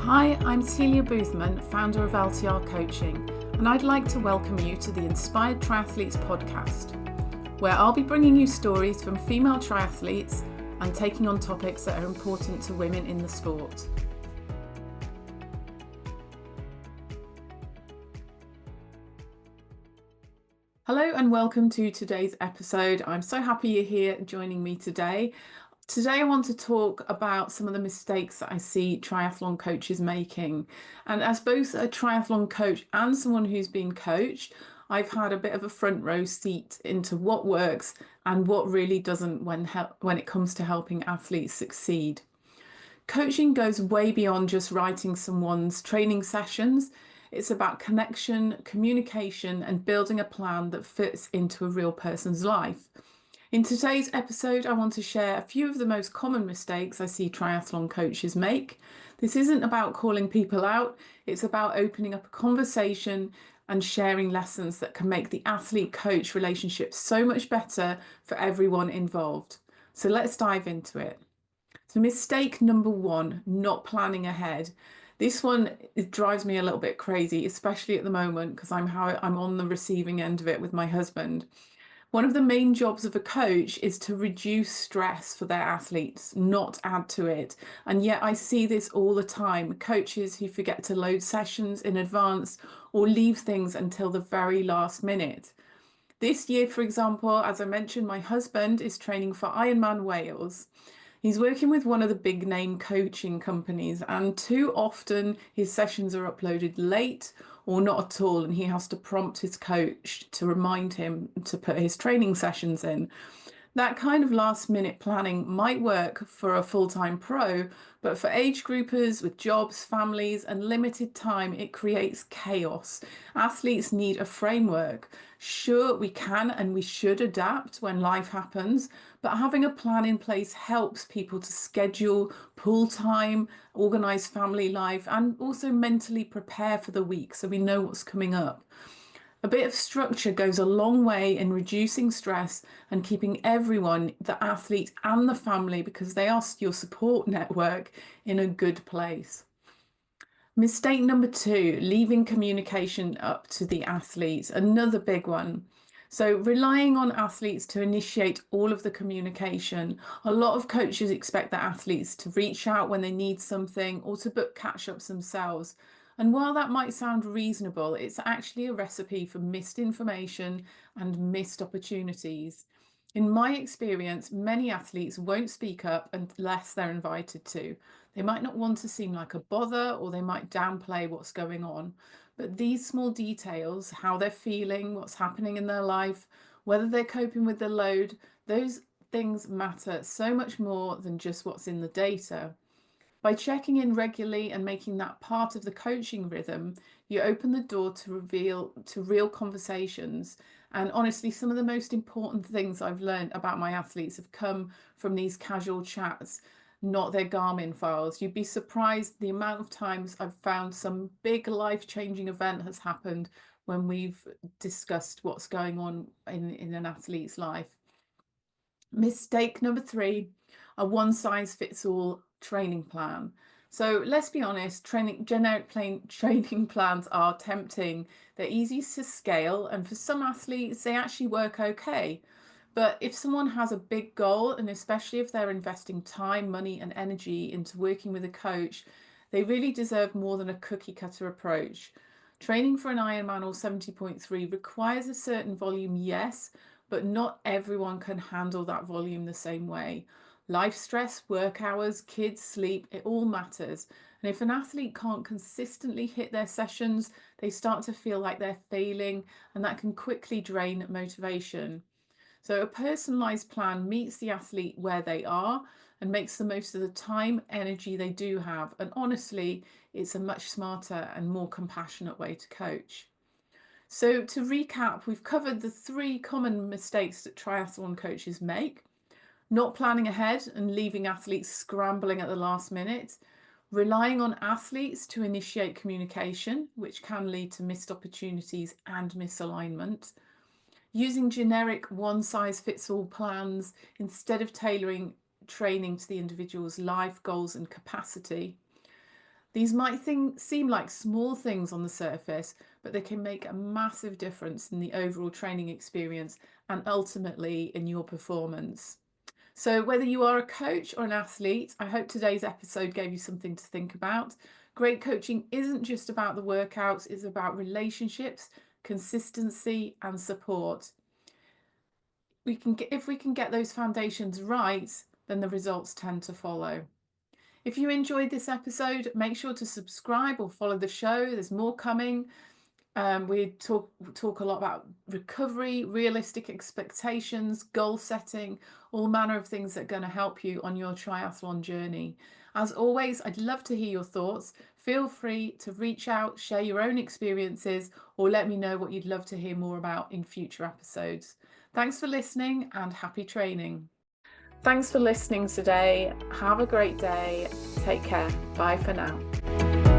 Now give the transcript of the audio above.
Hi, I'm Celia Boothman, founder of LTR Coaching, and I'd like to welcome you to the Inspired Triathletes podcast, where I'll be bringing you stories from female triathletes and taking on topics that are important to women in the sport. Hello and welcome to today's episode. I'm so happy you're here joining me today. Today I want to talk about some of the mistakes that I see triathlon coaches making. And as both a triathlon coach and someone who's been coached, I've had a bit of a front row seat into what works and what really doesn't when it comes to helping athletes succeed. Coaching goes way beyond just writing someone's training sessions. It's about connection, communication, and building a plan that fits into a real person's life. In today's episode, I want to share a few of the most common mistakes I see triathlon coaches make. This isn't about calling people out, it's about opening up a conversation and sharing lessons that can make the athlete-coach relationship so much better for everyone involved. So let's dive into it. So mistake number one, not planning ahead. This one, it drives me a little bit crazy, especially at the moment because I'm on the receiving end of it with my husband. One of the main jobs of a coach is to reduce stress for their athletes, not add to it. And yet I see this all the time. Coaches who forget to load sessions in advance or leave things until the very last minute. This year, for example, as I mentioned, my husband is training for Ironman Wales. He's working with one of the big name coaching companies, and too often his sessions are uploaded late or not at all, and he has to prompt his coach to remind him to put his training sessions in. That kind of last minute planning might work for a full-time pro, but for age groupers with jobs, families, and limited time, it creates chaos. Athletes need a framework. Sure, we can and we should adapt when life happens, but having a plan in place helps people to schedule, pool time, organize family life, and also mentally prepare for the week so we know what's coming up. A bit of structure goes a long way in reducing stress and keeping everyone, the athlete and the family, because they are your support network, in a good place. Mistake number two, leaving communication up to the athletes. Another big one. So relying on athletes to initiate all of the communication. A lot of coaches expect the athletes to reach out when they need something or to book catch-ups themselves. And while that might sound reasonable, it's actually a recipe for missed information and missed opportunities. In my experience, many athletes won't speak up unless they're invited to. They might not want to seem like a bother, or they might downplay what's going on. But these small details, how they're feeling, what's happening in their life, whether they're coping with the load, those things matter so much more than just what's in the data. By checking in regularly and making that part of the coaching rhythm, you open the door to real conversations. And honestly, some of the most important things I've learned about my athletes have come from these casual chats, not their Garmin files. You'd be surprised the amount of times I've found some big life-changing event has happened when we've discussed what's going on in an athlete's life. Mistake number three, a one-size-fits-all training plan. So let's be honest, generic training plans are tempting. They're easy to scale, and for some athletes, they actually work okay. But if someone has a big goal, and especially if they're investing time, money, and energy into working with a coach, they really deserve more than a cookie cutter approach. Training for an Ironman or 70.3 requires a certain volume, yes, but not everyone can handle that volume the same way. Life stress, work hours, kids, sleep, it all matters. And if an athlete can't consistently hit their sessions, they start to feel like they're failing, and that can quickly drain motivation. So a personalized plan meets the athlete where they are and makes the most of the time, energy they do have. And honestly, it's a much smarter and more compassionate way to coach. So to recap, we've covered the three common mistakes that triathlon coaches make: not planning ahead and leaving athletes scrambling at the last minute, relying on athletes to initiate communication, which can lead to missed opportunities and misalignment, using generic one-size-fits-all plans instead of tailoring training to the individual's life goals and capacity, These might seem like small things on the surface, but they can make a massive difference in the overall training experience and ultimately in your performance. So, whether you are a coach or an athlete, I hope today's episode gave you something to think about. Great coaching isn't just about the workouts, it's about relationships, consistency, and support. If we can get those foundations right, then the results tend to follow. If you enjoyed this episode, make sure to subscribe or follow the show. There's more coming. We talk a lot about recovery, realistic expectations, goal setting, all manner of things that are going to help you on your triathlon journey. As always, I'd love to hear your thoughts. Feel free to reach out, share your own experiences, or let me know what you'd love to hear more about in future episodes. Thanks for listening and happy training. Thanks for listening today. Have a great day. Take care. Bye for now.